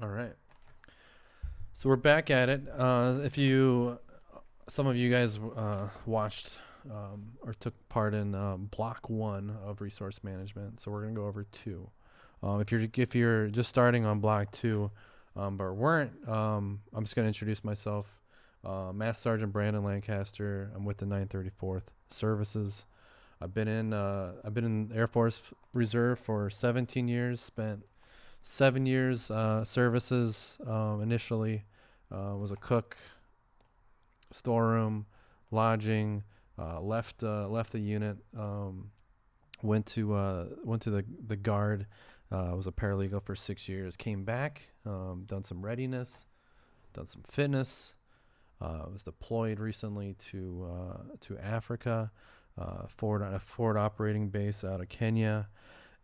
All right. So we're back at it. If you, some of you guys watched or took part in block one of resource management, so we're gonna go over two. If you're just starting on block two, but weren't, I'm just gonna introduce myself. Master Sergeant Brandon Lancaster. I'm with the 934th Services. I've been in Air Force Reserve for 17 years. Spent 7 years services initially. Was a cook, storeroom, lodging. Left the unit. Went to the guard. Was a paralegal for 6 years. Came back. Done some readiness. Done some fitness. Was deployed recently to Africa. Forward operating base out of Kenya,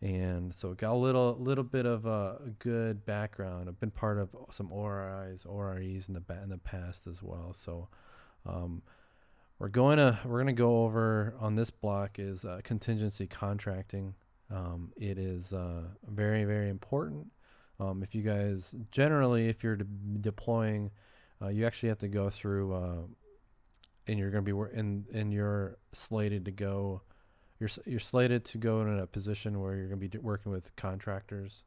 and so got a little bit of a good background. I've been part of some ORIs in the past as well. So um, we're gonna go over on this block is contingency contracting. It is very very important. If you guys generally, if you're deploying, you actually have to go through, and you're gonna be and you're slated to go you're slated to go in a position where you're going to be working with contractors.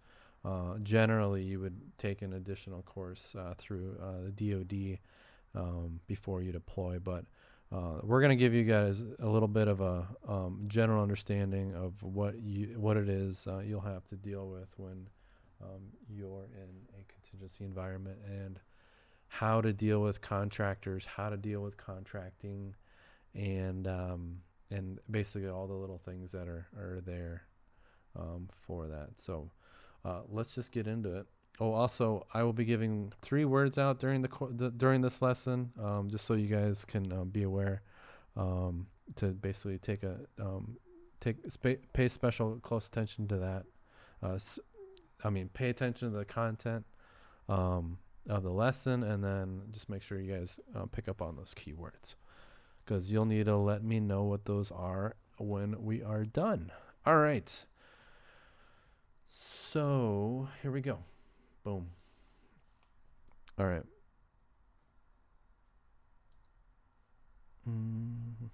Generally, you would take an additional course through the DoD before you deploy, but we're going to give you guys a little bit of a general understanding of what it is you'll have to deal with when you're in a contingency environment, and how to deal with contractors, how to deal with contracting, and basically all the little things that are there for that. So let's just get into it. Oh, also, I will be giving 3 words out during this lesson, just so you guys can be aware, to basically pay special close attention to that. Uh, pay attention to the content of the lesson, and then just make sure you guys pick up on those keywords, because you'll need to let me know what those are when we are done. All right. So here we go. Boom. All right. Mm-hmm.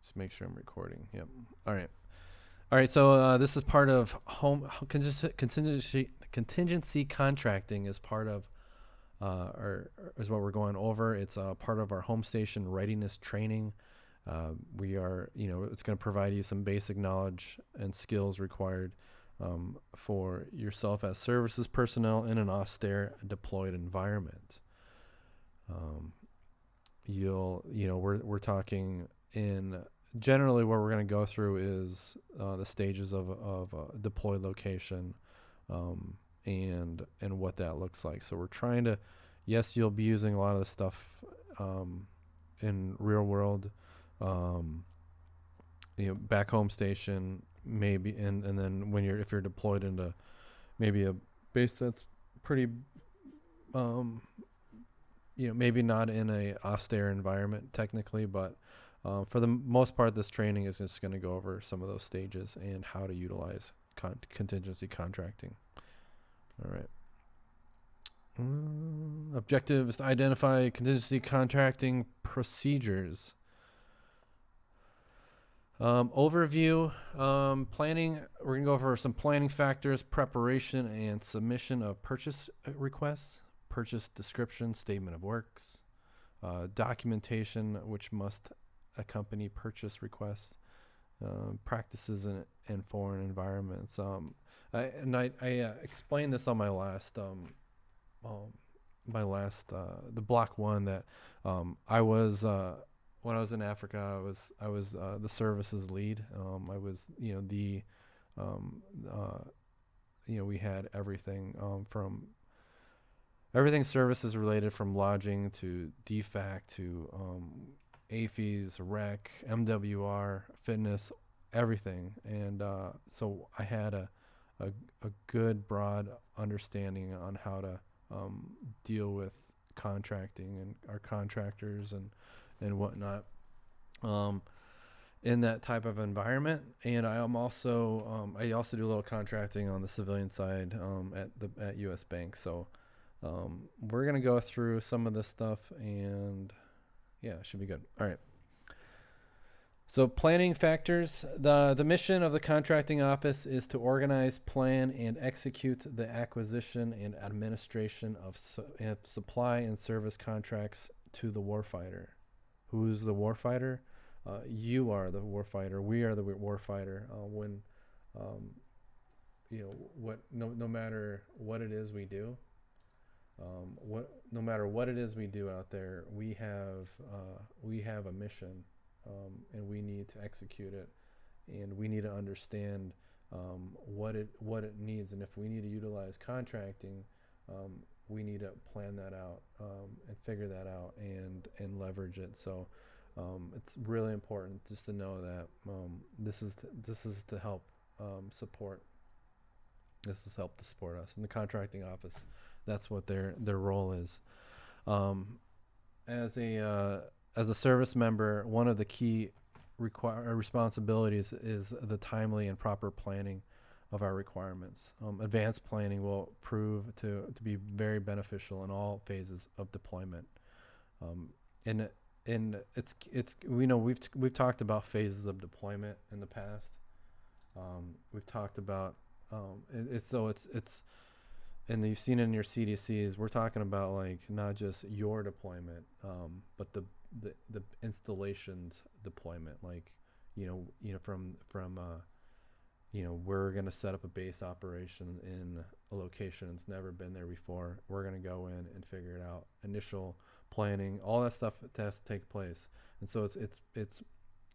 Just make sure I'm recording. Yep. All right. All right. So this is part of contingency contracting is part of or is what we're going over. It's part of our home station readiness training. We are, it's going to provide you some basic knowledge and skills required for yourself as services personnel in an austere deployed environment. Um, we're talking in generally what we're going to go through is the stages of a deployed location, and what that looks like. So we're trying to, yes, you'll be using a lot of the stuff in real world, um, back home station maybe, and then if you're deployed into maybe a base that's pretty, um, maybe not in a austere environment technically, but for the most part, this training is just going to go over some of those stages and how to utilize contingency contracting. All right. Objective is to identify contingency contracting procedures. Overview, planning. We're going to go over some planning factors, preparation and submission of purchase requests, purchase description, statement of works, documentation which must accompany purchase requests, practices in foreign environments. I explained this on the block one, that I was when I was in Africa, I was the services lead. I was um, uh, we had everything, from everything services related, from lodging to DFAC to AFES, REC, MWR, fitness, everything. And so I had a, a good broad understanding on how to deal with contracting and our contractors and whatnot. Um, in that type of environment. And I also do a little contracting on the civilian side at U.S. Bank. So we're gonna go through some of this stuff, and yeah, it should be good. All right. So planning factors. The mission of the contracting office is to organize, plan, and execute the acquisition and administration of supply and service contracts to the warfighter. Who's the warfighter? You are the warfighter. We are the warfighter. When no matter what it is we do, no matter what it is we do out there, we have a mission, and we need to execute it, and we need to understand what it needs, and if we need to utilize contracting, we need to plan that out, and figure that out, and leverage it. So it's really important just to know that this is to help support. This has helped to support us in the contracting office. That's what their role is. As a service member, one of the key responsibilities is the timely and proper planning of our requirements. Advanced planning will prove to be very beneficial in all phases of deployment. And it's we know we've talked about phases of deployment in the past. We've talked about it's and you've seen it in your CDCs. We're talking about like not just your deployment, but the installation's deployment. Like, from we're gonna set up a base operation in a location that's never been there before. We're gonna go in and figure it out. Initial planning, all that stuff has to take place, and so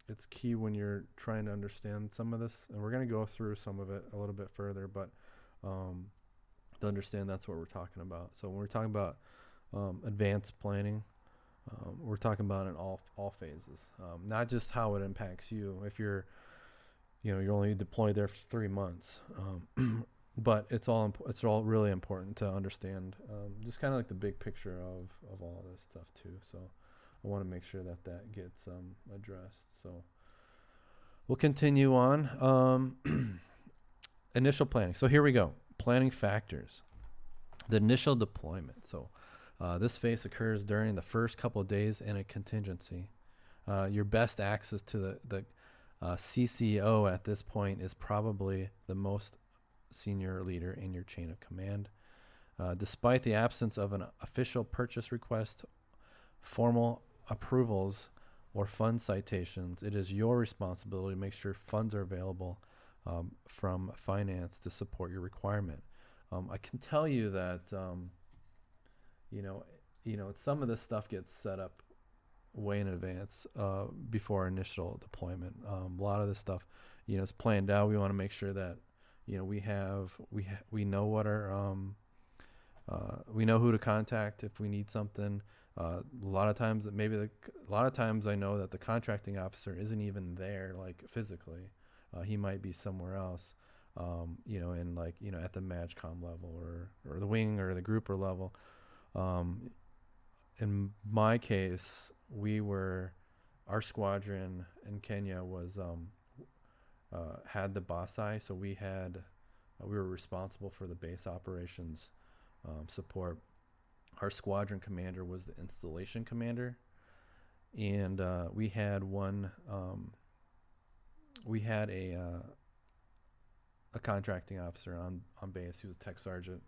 it's key when you're trying to understand some of this. And we're gonna go through some of it a little bit further, but to understand that's what we're talking about. So when we're talking about advanced planning, we're talking about in all phases, not just how it impacts you if you're only deployed there for 3 months, but it's all really important to understand, just kind of like the big picture of all of this stuff too. So I want to make sure that gets addressed. So we'll continue on. Initial planning. So here we go. Planning factors. The initial deployment. So this phase occurs during the first couple of days in a contingency. Your best access to the CCO at this point is probably the most senior leader in your chain of command. Despite the absence of an official purchase request, formal approvals, or fund citations, it is your responsibility to make sure funds are available from finance to support your requirement. I can tell you that some of this stuff gets set up way in advance, before initial deployment. A lot of this stuff, is planned out. We want to make sure that we know what our we know who to contact if we need something. A lot of times I know that the contracting officer isn't even there, like physically. He might be somewhere else, in at the MAGCOM level or the wing or the grouper level. In my case, our squadron in Kenya was had the BASI, so we were responsible for the base operations support. Our squadron commander was the installation commander, and we had a contracting officer on base. He was a tech sergeant,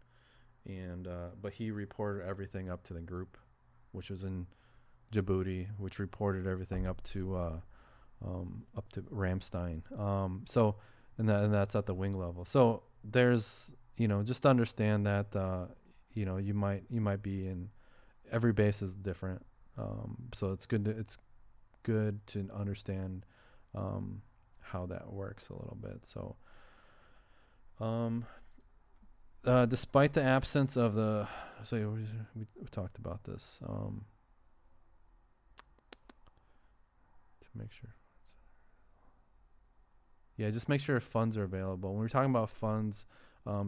and but he reported everything up to the group, which was in Djibouti, which reported everything up to Ramstein. And that's at the wing level. So there's just understand that you might be in every base is different. So it's good to understand how that works a little bit. So despite the absence of we talked about this, to make sure. Yeah, just make sure funds are available. When we're talking about funds,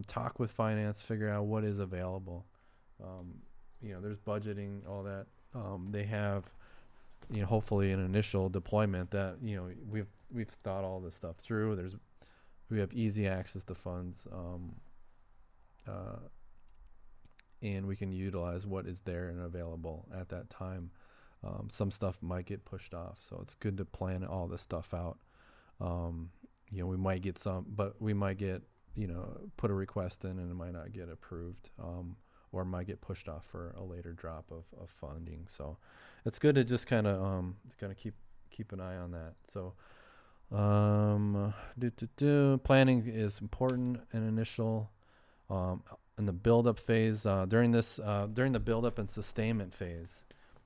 talk with finance, figure out what is available. There's budgeting, all that. They have hopefully an initial deployment that we've thought all this stuff through. We have easy access to funds, uh, and we can utilize what is there and available at that time. Some stuff might get pushed off, so it's good to plan all this stuff out. We might get some, but we might get, put a request in and it might not get approved, or might get pushed off for a later drop of funding. So it's good to just kind of keep an eye on that. So planning is important in initial, in the build-up phase. During the build-up and sustainment phase,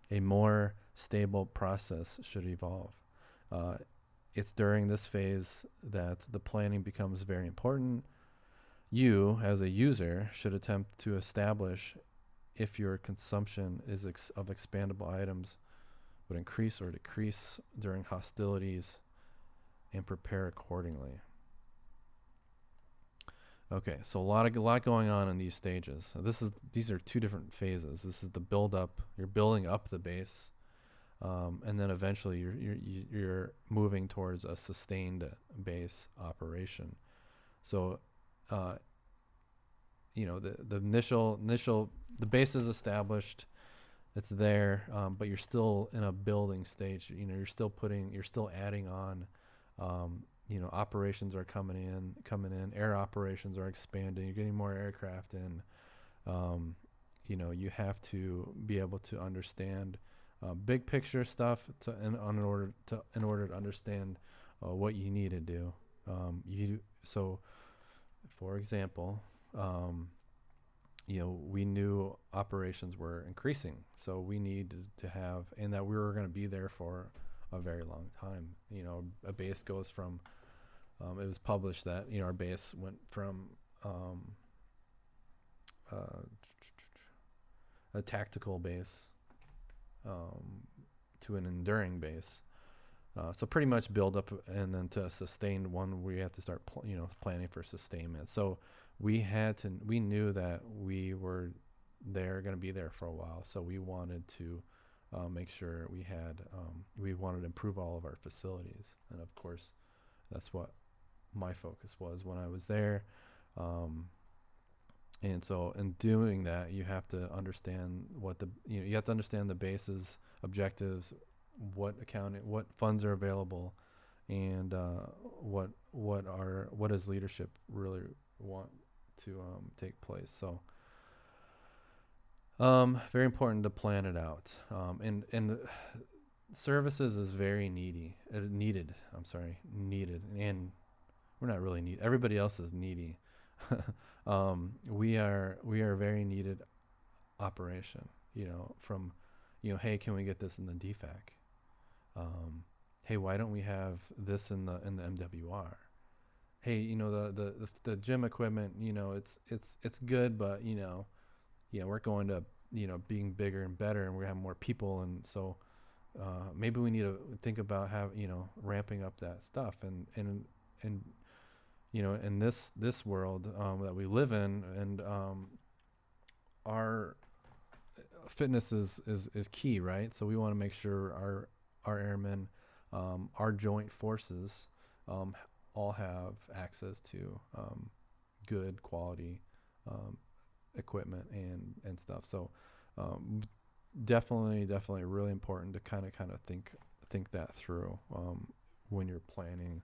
a more stable process should evolve. It's during this phase that the planning becomes very important. You, as a user, should attempt to establish if your consumption of expandable items would increase or decrease during hostilities, and prepare accordingly. Okay, so a lot going on in these stages. So these are two different phases. This is the build up. You're building up the base, and then eventually you're moving towards a sustained base operation. So, the initial the base is established. It's there, but you're still in a building stage. You're still adding on. Operations are coming in. Air operations are expanding. You're getting more aircraft in. You have to be able to understand big picture stuff in order to understand what you need to do. So, for example, we knew operations were increasing, so we needed to have, and that we were going to be there for a very long time. A base goes from, it was published that, our base went from a tactical base to an enduring base. So pretty much build up, and then to a sustained one, we have to start planning for sustainment. So we knew that we were going to be there for a while. So we wanted to make sure we wanted to improve all of our facilities. And of course, that's what my focus was when I was there. And so in doing that, you have to understand you have to understand the base's objectives, what funds are available, and what does leadership really want to take place. So very important to plan it out. And the services is very needed. And we're not really needed. Everybody else is needy. We are a very needed operation, from, hey, can we get this in the DFAC? Hey, why don't we have this in the MWR? Hey, the gym equipment, it's good, but we're going to being bigger and better, and we have more people, and so maybe we need to think about ramping up that stuff, and in this world that we live in, and our fitness is key, right? So we want to make sure our airmen, our joint forces, all have access to good quality equipment and stuff. So definitely really important to kind of think that through when you're planning,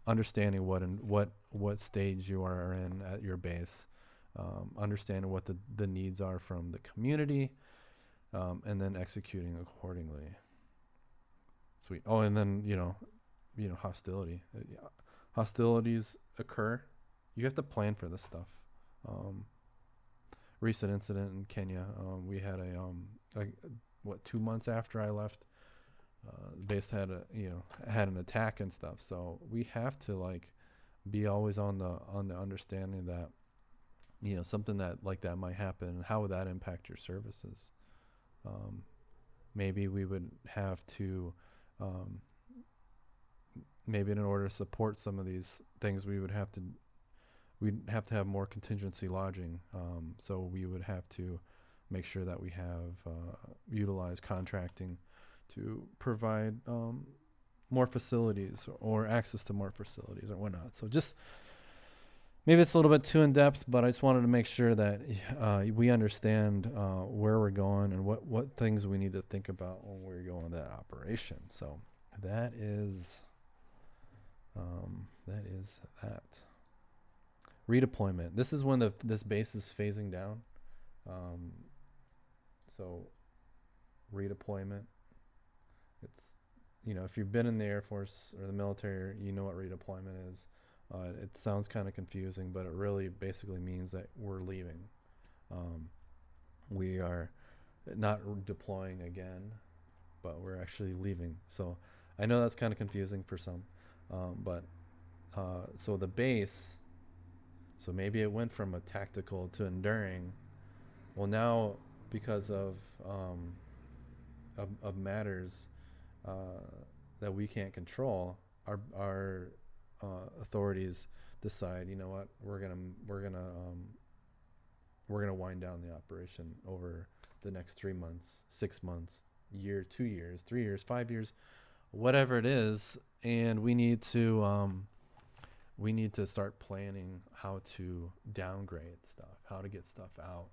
understanding what stage you are in at your base, understanding what the needs are from the community, and then executing accordingly. Sweet. Oh, and then hostilities occur. You have to plan for this stuff. Recent incident in Kenya, we had 2 months after I left, the base had an attack and stuff. So we have to be always on the understanding that something that might happen, and how would that impact your services. Maybe we would have to maybe in order to support some of these things, we'd have to have more contingency lodging. So we would have to make sure that we have utilize contracting to provide more facilities or access to more facilities or whatnot. So just maybe it's a little bit too in depth, but I just wanted to make sure that we understand where we're going and what things we need to think about when we're going with that operation. So that is that. Redeployment. This is when this base is phasing down. So redeployment. It's, if you've been in the Air Force or the military, you know what redeployment is. It sounds kind of confusing, but it really basically means that we're leaving. We are not deploying again, but we're actually leaving. So I know that's kind of confusing for some, but so the base. So maybe it went from a tactical to enduring. Well, now because of matters that we can't control, our authorities decide, you know what, we're gonna wind down the operation over the next 3 months, 6 months, year, 2 years, 3 years, 5 years, whatever it is, and we need to start planning how to downgrade stuff, how to get stuff out,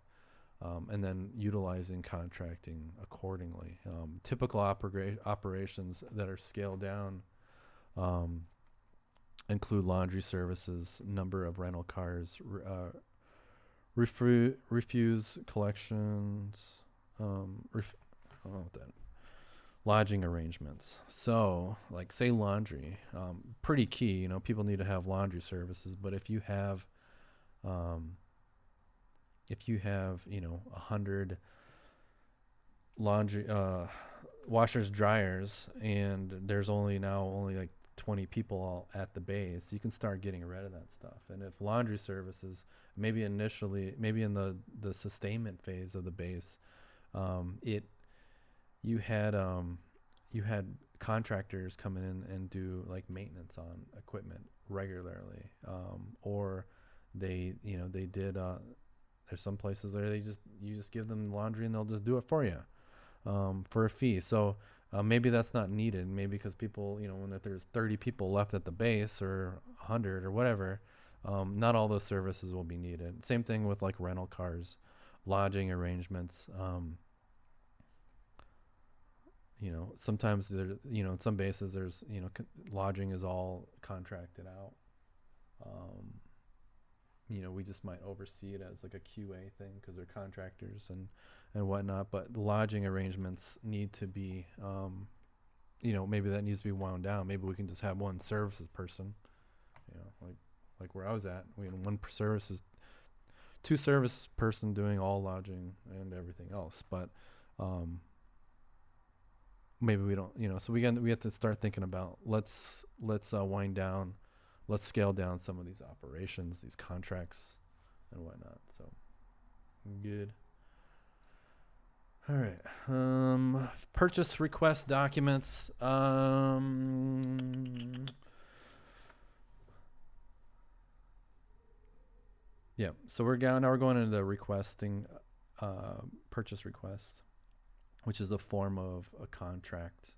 and then utilizing contracting accordingly. Typical operations that are scaled down include laundry services, number of rental cars, refuse collections, I don't know what that. Lodging arrangements. So, like, say laundry, pretty key. People need to have laundry services. But if you have 100 laundry washers, dryers, and there's only like 20 people all at the base, you can start getting rid of that stuff. And if laundry services, maybe in the sustainment phase of the base, you had contractors come in and do like maintenance on equipment regularly, or they did. There's some places where you just give them laundry and they'll just do it for you for a fee. So maybe that's not needed. Maybe because people, when there's 30 people left at the base or 100 or whatever, not all those services will be needed. Same thing with like rental cars, lodging arrangements. Sometimes there, in some bases there's, lodging is all contracted out. We just might oversee it as like a QA thing because they're contractors and whatnot. But the lodging arrangements need to be, maybe that needs to be wound down. Maybe we can just have one services person, like where I was at. We had one services, two service person doing all lodging and everything else. But maybe we don't, so we have to start thinking about let's wind down, let's scale down some of these operations, these contracts and whatnot. So good. All right. Purchase request documents. Yeah. So we're going into the requesting purchase requests, which is a form of a contract,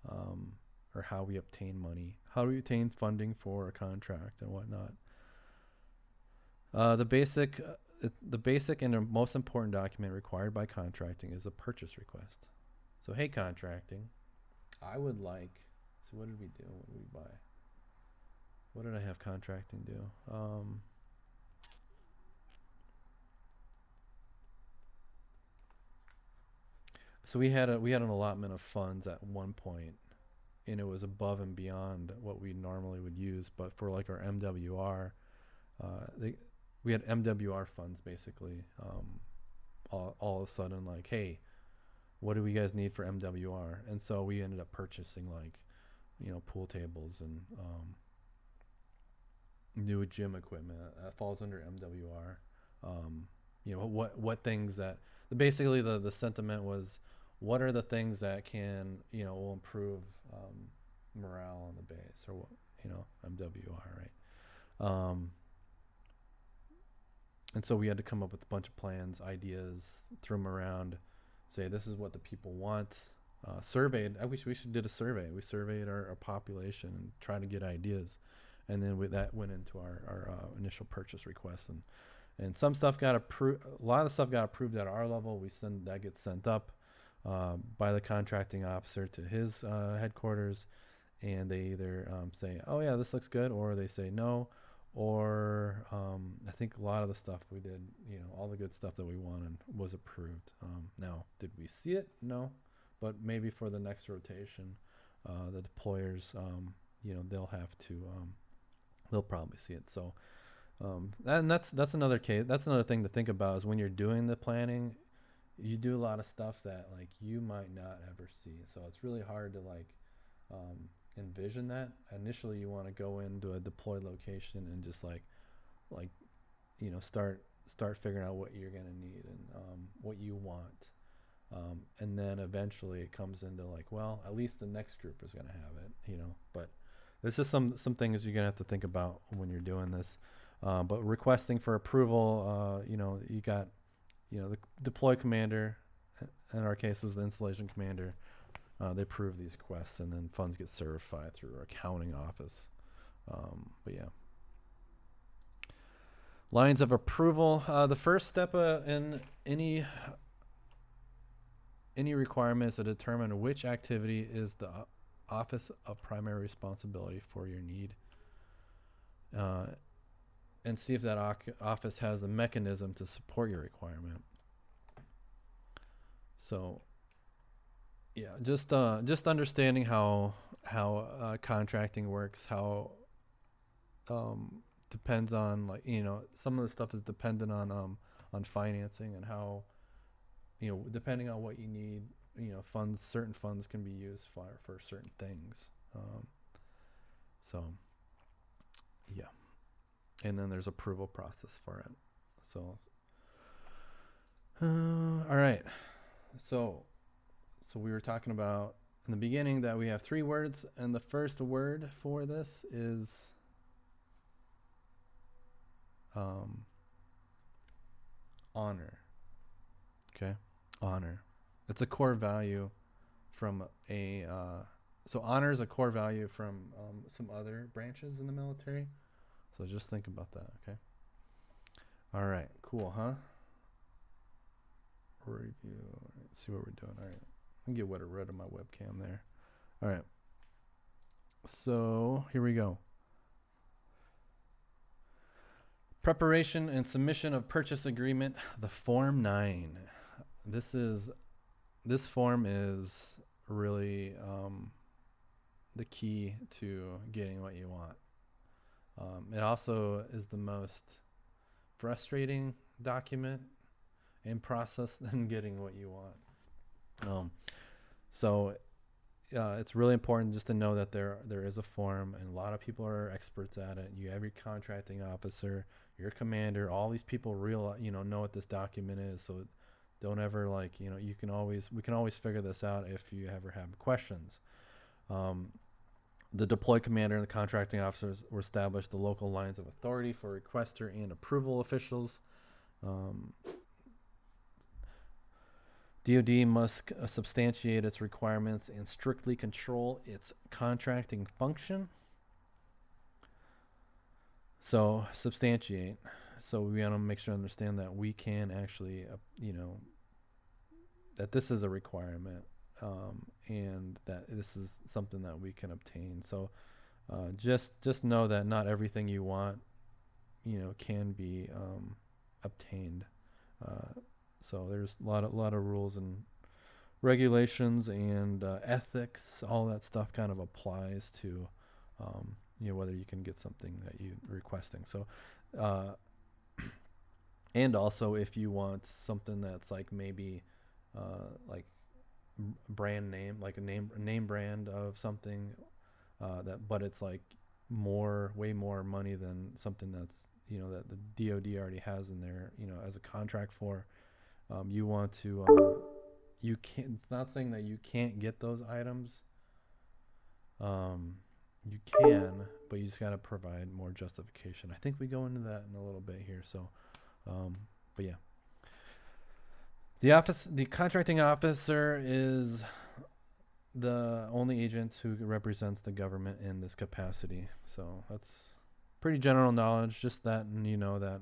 or how we obtain money, how do we obtain funding for a contract and whatnot. The basic and the most important document required by contracting is a purchase request. So, hey, contracting, I would like. So, what did we do? What did we buy? What did I have contracting do? So we had an allotment of funds at one point, and it was above and beyond what we normally would use. But for like our MWR, we had MWR funds basically. All of a sudden, like, hey, what do we guys need for MWR? And so we ended up purchasing like, pool tables and new gym equipment that falls under MWR. What things that basically the sentiment was, what are the things that can will improve morale on the base, or what MWR, right? And so we had to come up with a bunch of plans, ideas, throw them around, say this is what the people want, surveyed. I wish we should did a survey. We surveyed our population and tried to get ideas, and then that went into our initial purchase request. And some stuff got approved. A lot of the stuff got approved at our level. That gets sent up by the contracting officer to his headquarters, and they either say, "Oh yeah, this looks good," or they say no. Or I think a lot of the stuff we did, all the good stuff that we wanted was approved. Now, did we see it? No, but maybe for the next rotation, the deployers, they'll have to, they'll probably see it. So, and that's another case. That's another thing to think about is when you're doing the planning, you do a lot of stuff that like you might not ever see. So it's really hard to envision that. Initially, you want to go into a deployed location and just start figuring out what you're going to need and what you want. And then eventually it comes into well, at least the next group is going to have it, but this is some things you're going to have to think about when you're doing this. But requesting for approval, you got, the deploy commander, in our case was the installation commander. They approve these requests, and then funds get certified through our accounting office. But yeah. Lines of approval. The first step in any requirement is to determine which activity is the office of primary responsibility for your need. And see if that office has a mechanism to support your requirement. So, yeah, just understanding how contracting works, how depends on some of the stuff is dependent on financing and how depending on what you need, certain funds can be used for certain things. So, yeah. And then there's approval process for it. So, all right. So we were talking about in the beginning that we have 3 words, and the first word for this is honor. Okay, honor. It's a core value from so honor is a core value from some other branches in the military. So just think about that, okay? All right, cool, huh? Review. Let's see what we're doing. All right, let me get rid of my webcam there. All right. So here we go. Preparation and submission of purchase agreement, the Form 9. This form is really the key to getting what you want. It also is the most frustrating document and process than getting what you want. So it's really important just to know that there is a form, and a lot of people are experts at it. You have your contracting officer, your commander, all these people know what this document is. So don't ever we can always figure this out if you ever have questions. The deploy commander and the contracting officers will establish the local lines of authority for requester and approval officials. DoD must substantiate its requirements and strictly control its contracting function. So substantiate. So we want to make sure to understand that we can actually, that this is a requirement, and that this is something that we can obtain. So just know that not everything you want, can be obtained. So there's a lot of rules and regulations and ethics. All that stuff kind of applies to, whether you can get something that you're requesting. So, and also if you want something that's maybe brand name, like a name brand of something, but it's way more money than something that's that the DoD already has in there, as a contract for. You want to, you can't, it's not saying that you can't get those items. You can, but you just got to provide more justification. I think we go into that in a little bit here. So, but yeah. The contracting officer is the only agent who represents the government in this capacity. So that's pretty general knowledge. Just that, and you know that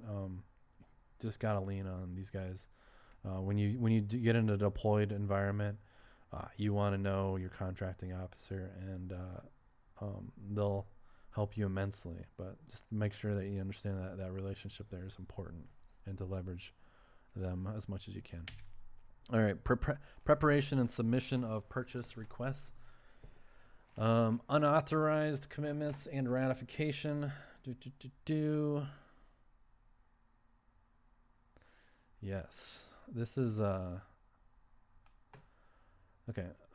just gotta lean on these guys. When you get in a deployed environment, you want to know your contracting officer, and they'll help you immensely. But just make sure that you understand that that relationship there is important, and to leverage them as much as you can. All right, preparation and submission of purchase requests. Unauthorized commitments and ratification. Yes, this is okay.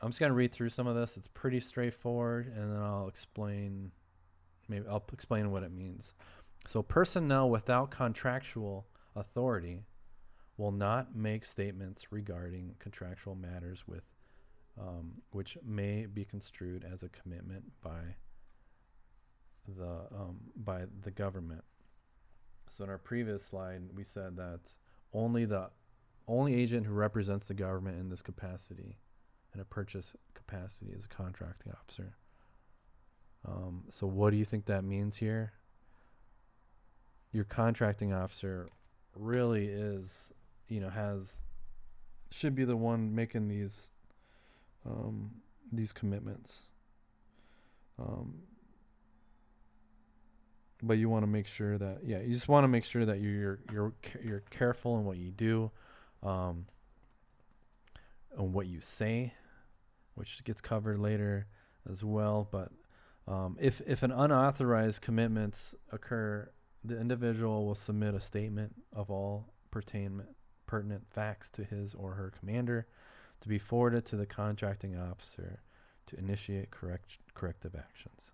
I'm just gonna read through some of this. It's pretty straightforward, and then I'll explain. Maybe I'll explain what it means. So, personnel without contractual authority will not make statements regarding contractual matters with which may be construed as a commitment by the government. So in our previous slide, we said that only agent who represents the government in this capacity, in a purchase capacity, is a contracting officer. So what do you think that means here? Your contracting officer really is, should be the one making these commitments. But you want to make sure that, you just want to make sure that you're careful in what you do, and what you say, which gets covered later as well. But if an unauthorized commitments occur, the individual will submit a statement of all pertinent facts to his or her commander, to be forwarded to the contracting officer to initiate corrective actions.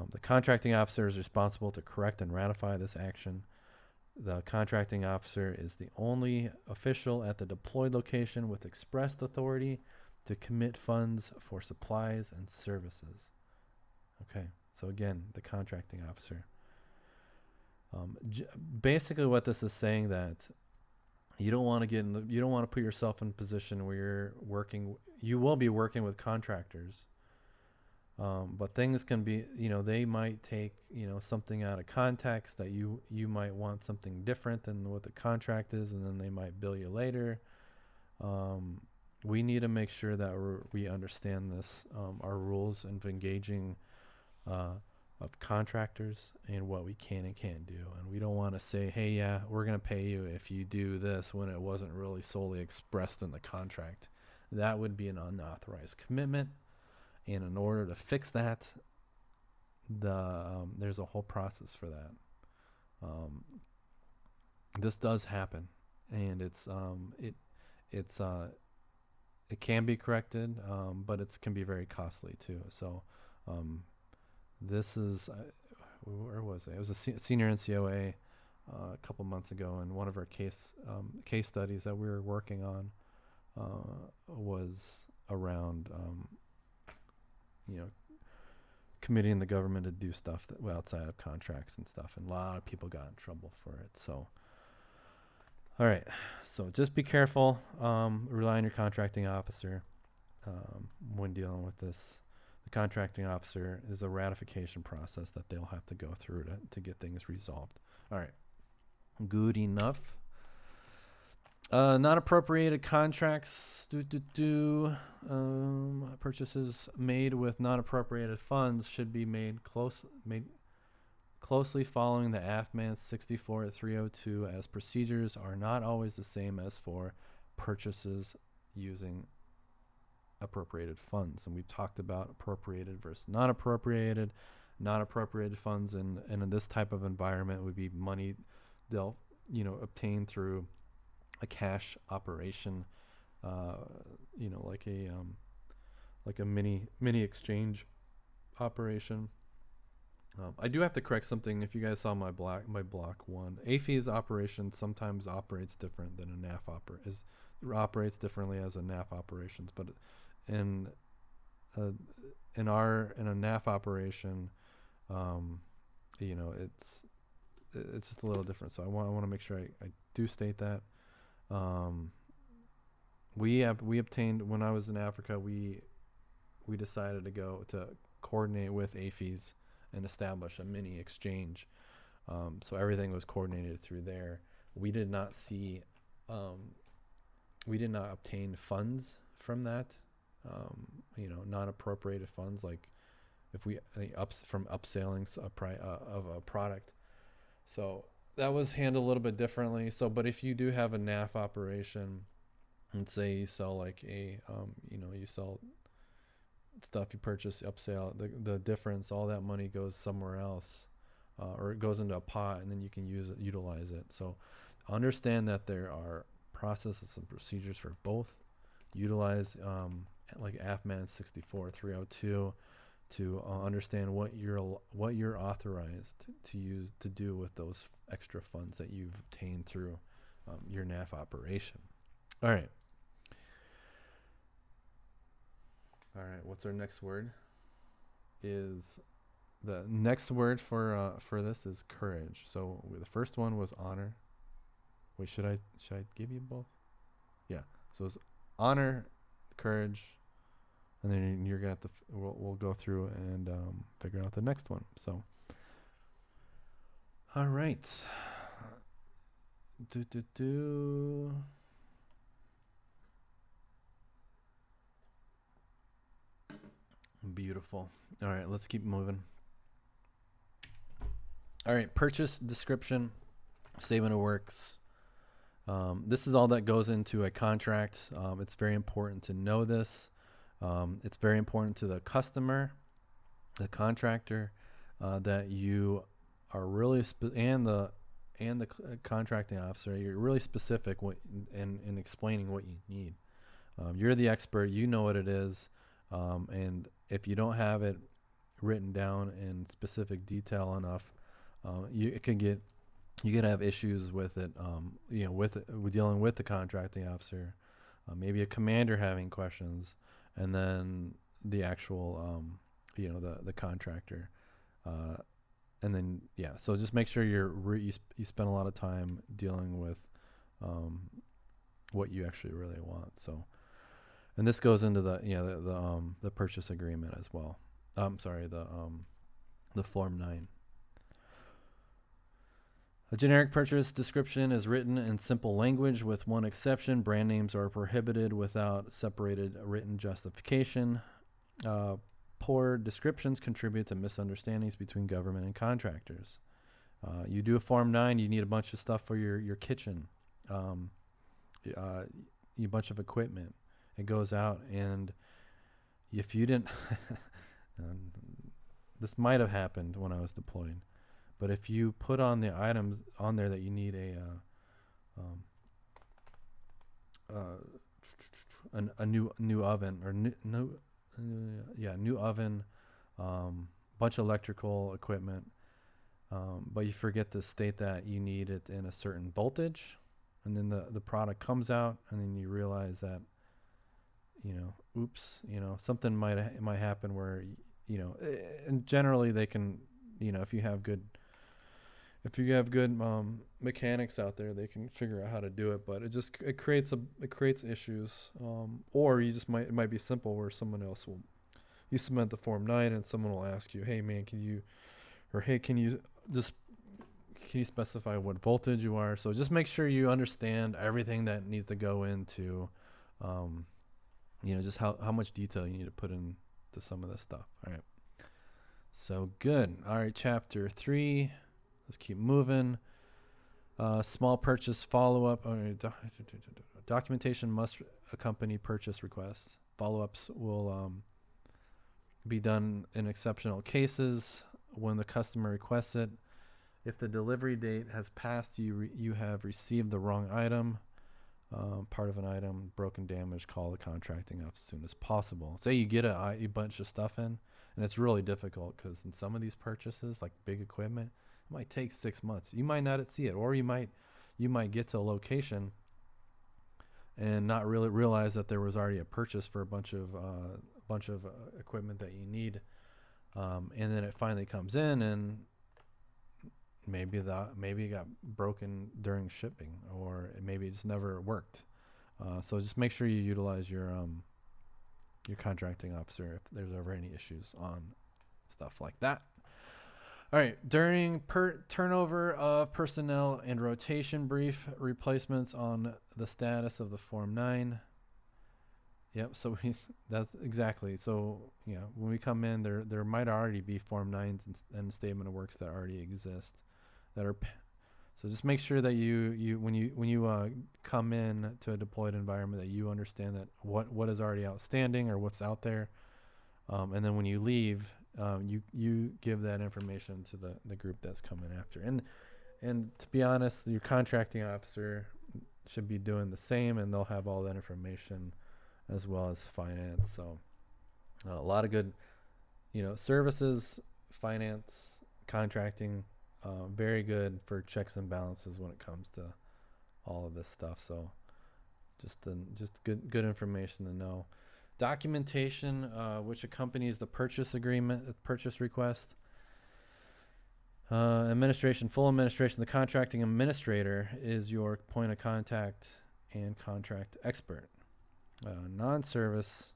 The contracting officer is responsible to correct and ratify this action. The contracting officer is the only official at the deployed location with expressed authority to commit funds for supplies and services. Okay, so again, the contracting officer. Basically, what this is saying that you don't want to put yourself in a position where you will be working with contractors. But things can be, they might take, something out of context that you might want something different than what the contract is, and then they might bill you later. We need to make sure that we understand this, our rules of engaging of contractors, and what we can and can't do. And we don't want to say, hey, yeah, we're going to pay you if you do this, when it wasn't really solely expressed in the contract. That would be an unauthorized commitment. And in order to fix that, there's a whole process for that. This does happen, and it can be corrected, but it can be very costly too. So, this is where was it? It was a senior NCOA a couple months ago, and one of our case studies that we were working on was around committing the government to do stuff outside of contracts and stuff, and a lot of people got in trouble for it. So, all right, so just be careful. Rely on your contracting officer when dealing with this. The contracting officer is a ratification process that they'll have to go through to get things resolved. All right, good enough. Not appropriated contracts. Purchases made with not appropriated funds should be made closely following the AFMAN 64302, as procedures are not always the same as for purchases using appropriated funds. And we've talked about appropriated versus not appropriated. Not appropriated funds in this type of environment would be money they'll obtain through a cash operation, like a mini exchange operation. I do have to correct something. If you guys saw my block one, AFI's operation sometimes operates different than a NAF operates differently as a NAF operations, but in a NAF operation, it's just a little different. So I want to make sure I do state that. We obtained, when I was in Africa, we we decided to go to coordinate with AFES and establish a mini exchange. So everything was coordinated through there. We did not see, we did not obtain funds from that, non-appropriated funds, like if we from upselling of a product. So that was handled a little bit differently. So, but if you do have a NAF operation, and say you sell like you sell stuff, you purchase, upsell, the difference, all that money goes somewhere else, or it goes into a pot, and then you can utilize it. So understand that there are processes and procedures for both. Utilize like AFMAN 64302 to understand what you're authorized to use to do with those extra funds that you've obtained through your NAF operation. All right. What's our next word? Is the next word for this is courage. So the first one was honor. Wait, should I give you both? Yeah. So it's honor, courage, and then you're gonna have to. We'll go through and figure out the next one. So. All right. Beautiful. All right, let's keep moving. All right, purchase description, statement of works. This is all that goes into a contract. It's very important to know this. It's very important to the customer, the contractor, that you are really and the contracting officer. You're really specific in explaining what you need. You're the expert. You know what it is, and if you don't have it written down in specific detail enough, you could have issues with it. With dealing with the contracting officer, maybe a commander having questions, and then the actual, the contractor, and then So just make sure you spend a lot of time dealing with what you actually really want. So. And this goes into the purchase agreement as well. The Form 9. A generic purchase description is written in simple language with one exception. Brand names are prohibited without separated written justification. Poor descriptions contribute to misunderstandings between government and contractors. You do a Form 9, you need a bunch of stuff for your kitchen, a bunch of equipment. It goes out, and if you didn't, this might have happened when I was deployed, but if you put on the items on there that you need a new oven or new oven, bunch of electrical equipment, but you forget to state that you need it in a certain voltage, and then the product comes out, and then you realize that. Something might happen where, and generally they can, if you have good mechanics out there, they can figure out how to do it, but it creates issues. Or it might be simple where someone else you submit the Form 9 and someone will ask you, hey man, can you specify what voltage you are? So just make sure you understand everything that needs to go into, just how much detail you need to put into some of this stuff. All right. So good. All right. Chapter 3. Let's keep moving. Small purchase follow-up. Documentation must accompany purchase requests. Follow-ups will be done in exceptional cases when the customer requests it. If the delivery date has passed, you have received the wrong item. Part of an item, broken, damaged, call the contracting office as soon as possible. Say you get a bunch of stuff in, and it's really difficult because in some of these purchases, like big equipment, it might take 6 months. You might not see it, or you might get to a location and not really realize that there was already a purchase for a bunch of equipment that you need, and then it finally comes in and maybe it got broken during shipping, or maybe it just never worked. So just make sure you utilize your your contracting officer if there's ever any issues on stuff like that. All right. During turnover of personnel and rotation, brief replacements on the status of the Form 9. Yep. So that's exactly. So yeah, when we come in, there might already be Form 9s and statement of works that already exist that are. So just make sure that you when you come in to a deployed environment that you understand that what is already outstanding or what's out there, and then when you leave, you give that information to the group that's coming after. And to be honest, your contracting officer should be doing the same, and they'll have all that information as well as finance. So a lot of good, services, finance, contracting. Very good for checks and balances when it comes to all of this stuff. So just good information to know. Documentation, which accompanies the purchase agreement, purchase request. Administration, full administration. The contracting administrator is your point of contact and contract expert. Non-service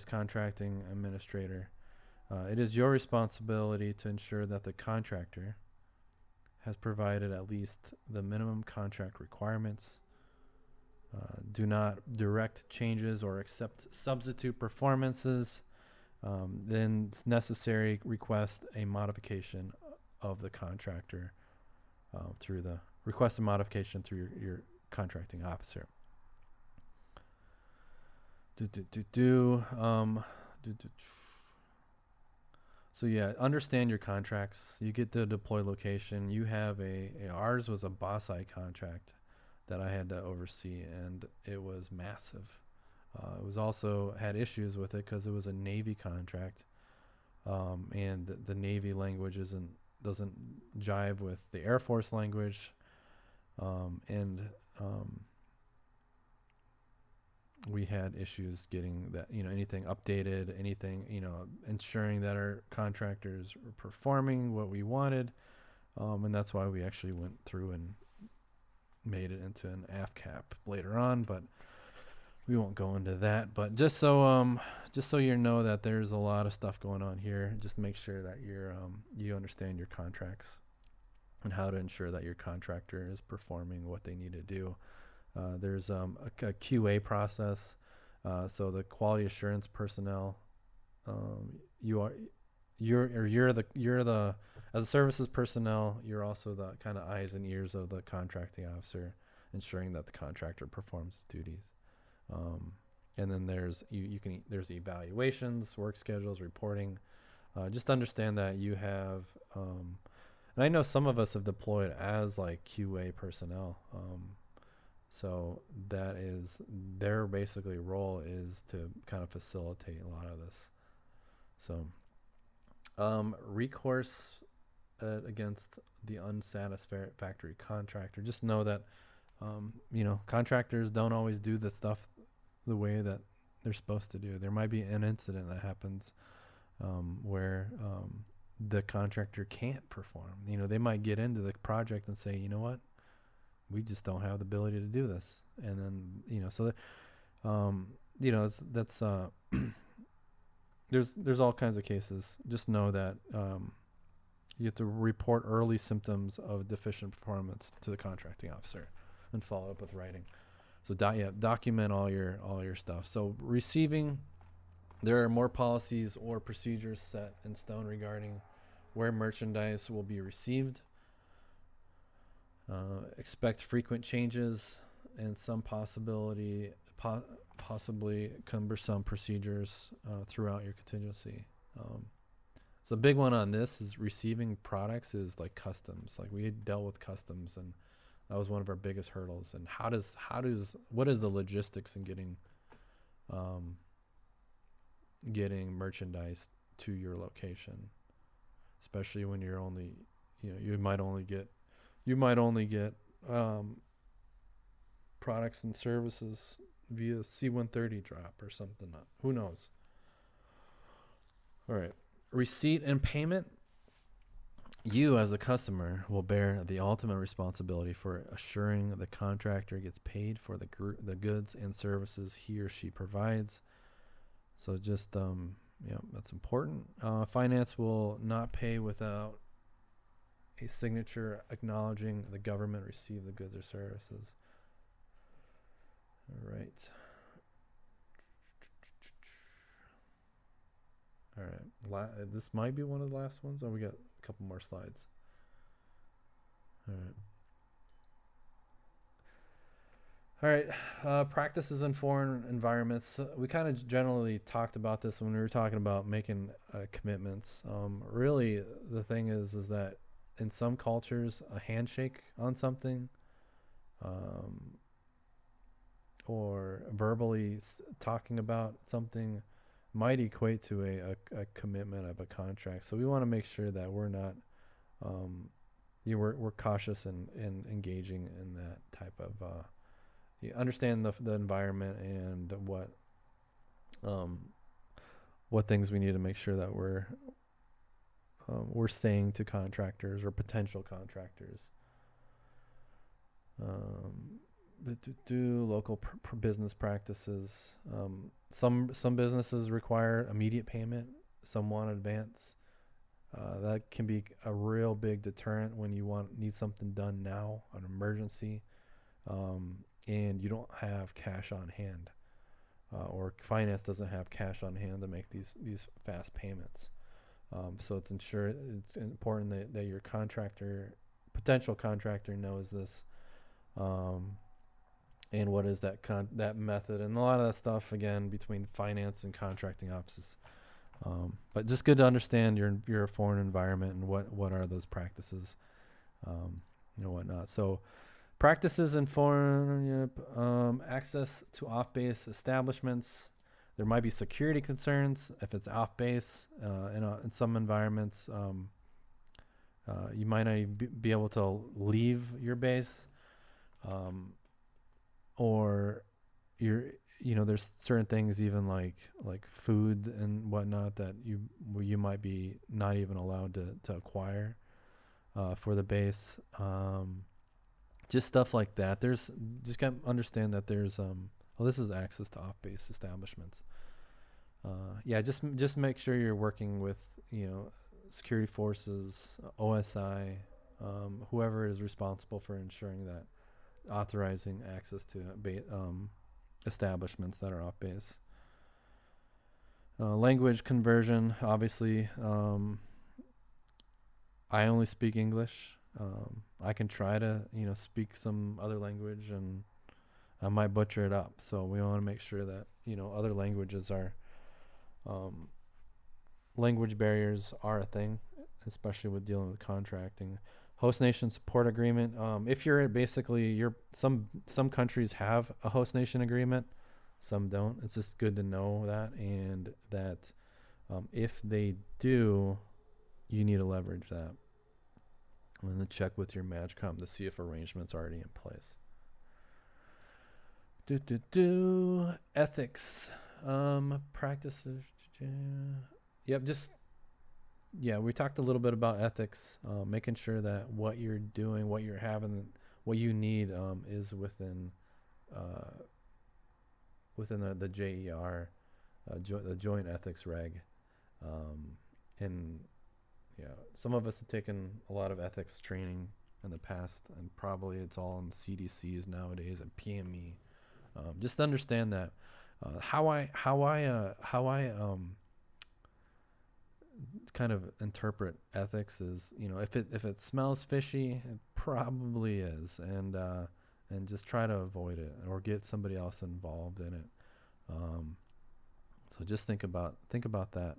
contracting administrator. It is your responsibility to ensure that the contractor has provided at least the minimum contract requirements. Do not direct changes or accept substitute performances. Then it's necessary, request a modification of the contractor through your contracting officer. So yeah, understand your contracts. You get the deploy location. You have ours was a BOSSI contract that I had to oversee, and it was massive. It was also had issues with it because it was a Navy contract, and the Navy language doesn't jive with the Air Force language, and we had issues getting that, anything updated, ensuring that our contractors were performing what we wanted. And that's why we actually went through and made it into an AFCAP later on, but we won't go into that. But just so you know that there's a lot of stuff going on here, just make sure that you understand your contracts and how to ensure that your contractor is performing what they need to do. There's a QA process. So the quality assurance personnel, you're the as a services personnel, you're also the kind of eyes and ears of the contracting officer, ensuring that the contractor performs its duties. And then there's there's evaluations, work schedules, reporting. Just understand that you have, and I know some of us have deployed as like QA personnel. So that is their basically role is to kind of facilitate a lot of this. So recourse against the unsatisfactory contractor. Just know that contractors don't always do the stuff the way that they're supposed to do. There might be an incident that happens where the contractor can't perform. They might get into the project and say, you know what? We just don't have the ability to do this. And then, so that, that's there's all kinds of cases. Just know that you have to report early symptoms of deficient performance to the contracting officer and follow up with writing. So document all your stuff. So receiving, there are more policies or procedures set in stone regarding where merchandise will be received. Expect frequent changes and some possibly cumbersome procedures throughout your contingency. So the big one on this is receiving products is like customs. Like we had dealt with customs, and that was one of our biggest hurdles. And what is the logistics in getting merchandise to your location, especially when you're only, you might only get products and services via C-130 drop or something. Who knows? All right. Receipt and payment. You, as a customer, will bear the ultimate responsibility for assuring the contractor gets paid for the goods and services he or she provides. So just, that's important. Finance will not pay without a signature acknowledging the government received the goods or services. All right. All right. This might be one of the last ones. Oh, we got a couple more slides. All right. All right. Practices in foreign environments. We kind of generally talked about this when we were talking about making commitments. Really, the thing is that in some cultures, a handshake on something, or verbally talking about something, might equate to a commitment of a contract. So we want to make sure that we're not, we're cautious in engaging in that type of. You understand the environment and what things we need to make sure that we're saying to contractors or potential contractors. Do local business practices. Some businesses require immediate payment. Some want advance. That can be a real big deterrent when you need something done now, an emergency, and you don't have cash on hand, or finance doesn't have cash on hand to make these fast payments. So it's important that your potential contractor knows this. And what is that method, and a lot of that stuff again between finance and contracting offices. But just good to understand your foreign environment and what are those practices, whatnot. So practices in foreign, access to off-base establishments. There might be security concerns if it's off-base. In some environments, you might not even be able to leave your base. Or there's certain things even like food and whatnot that you might be not even allowed to acquire for the base. Just stuff like that. Just got to understand that there's this is access to off-base establishments. Just make sure you're working with security forces, OSI, whoever is responsible for ensuring that authorizing access to establishments that are off base. Language conversion, obviously. I only speak English. I can try to speak some other language, and I might butcher it up. So we want to make sure that other languages are language barriers are a thing, especially with dealing with contracting. Host nation support agreement. If you're some countries have a host nation agreement, some don't. It's just good to know that, and that if they do, you need to leverage that. And then check with your MAJCOM to see if arrangements are already in place. Ethics, practices. Yep, we talked a little bit about ethics, making sure that what you're doing, what you're having, what you need is within the JER, the Joint Ethics Reg. And some of us have taken a lot of ethics training in the past, and probably it's all in CDCs nowadays and PME. Just understand that how I kind of interpret ethics is, if it smells fishy, it probably is, and just try to avoid it or get somebody else involved in it. So just think about that.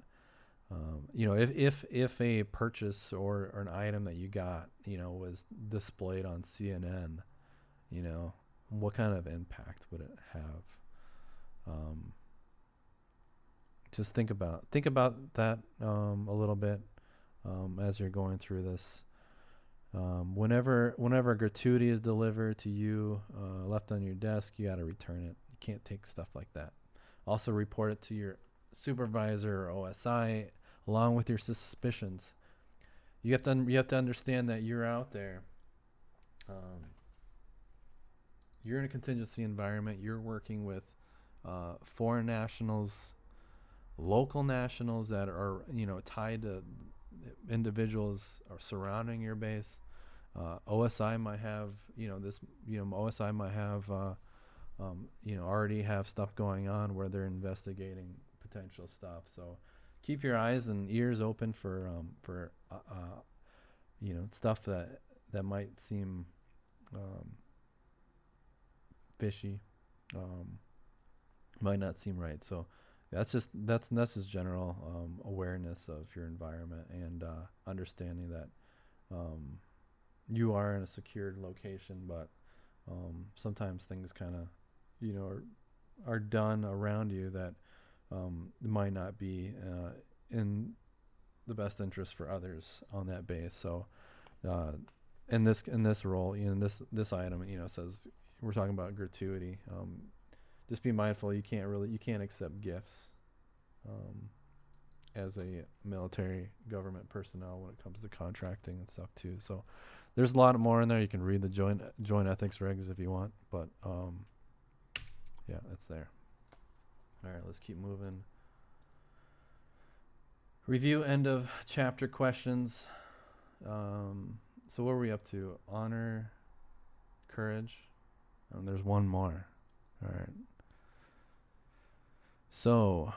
If a purchase or an item that you got, was displayed on CNN, what kind of impact would it have? Just think about that a little bit as you're going through this. Whenever a gratuity is delivered to you, left on your desk, you got to return it. You can't take stuff like that. Also report it to your supervisor or OSI along with your suspicions. you have to understand that you're out there. You're in a contingency environment. You're working with foreign nationals, local nationals that are tied to individuals are surrounding your base. OSI might have OSI might have already have stuff going on where they're investigating potential stuff. So keep your eyes and ears open for stuff that might seem fishy, might not seem right. So that's just general awareness of your environment and understanding that you are in a secured location, but sometimes things kind of are done around you that might not be in the best interest for others on that base. So in this role, this item, says we're talking about gratuity. Just be mindful you can't accept gifts as a military government personnel when it comes to contracting and stuff too. So there's a lot more in there. You can read the joint ethics regs if you want, but yeah, that's there. All right, let's keep moving. Review end of chapter questions. So what are we up to? Honor, courage. There's one more. All right. So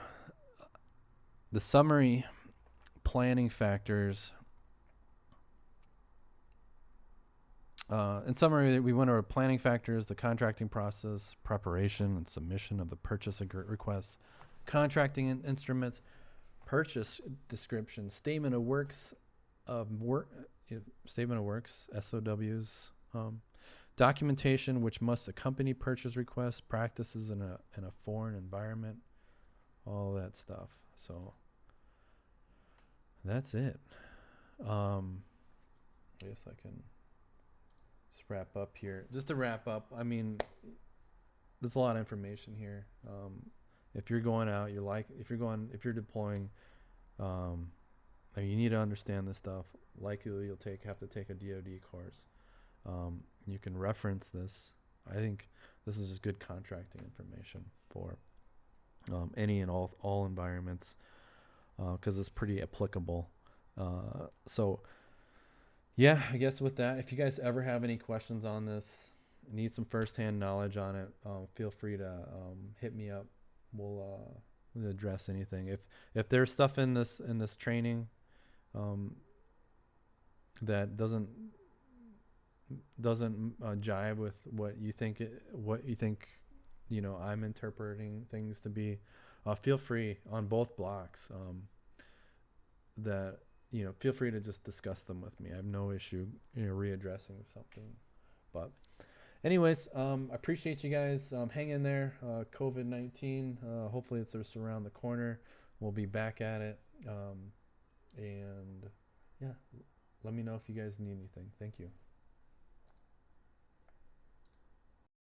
the summary planning factors. In summary, we went over planning factors, the contracting process, preparation and submission of the purchase requests, contracting instruments, purchase description, statement of works, SOWs, documentation which must accompany purchase requests, practices in a foreign environment, all that stuff. So that's it. I guess I can just wrap up here. Just to wrap up, I mean, there's a lot of information here. If you're going out, if you're deploying, you need to understand this stuff. Likely you'll have to take a DoD course. You can reference this. I think this is just good contracting information for any and all environments, because it's pretty applicable. So yeah, I guess with that, if you guys ever have any questions on this, need some firsthand knowledge on it, feel free to hit me up. We'll address anything. If there's stuff in this training that doesn't jive with what you think I'm interpreting things to be, feel free on both blocks feel free to just discuss them with me. I have no issue readdressing something. But anyways, I appreciate you guys. Hang in there. COVID-19, hopefully it's just around the corner. We'll be back at it. And yeah, let me know if you guys need anything. Thank you.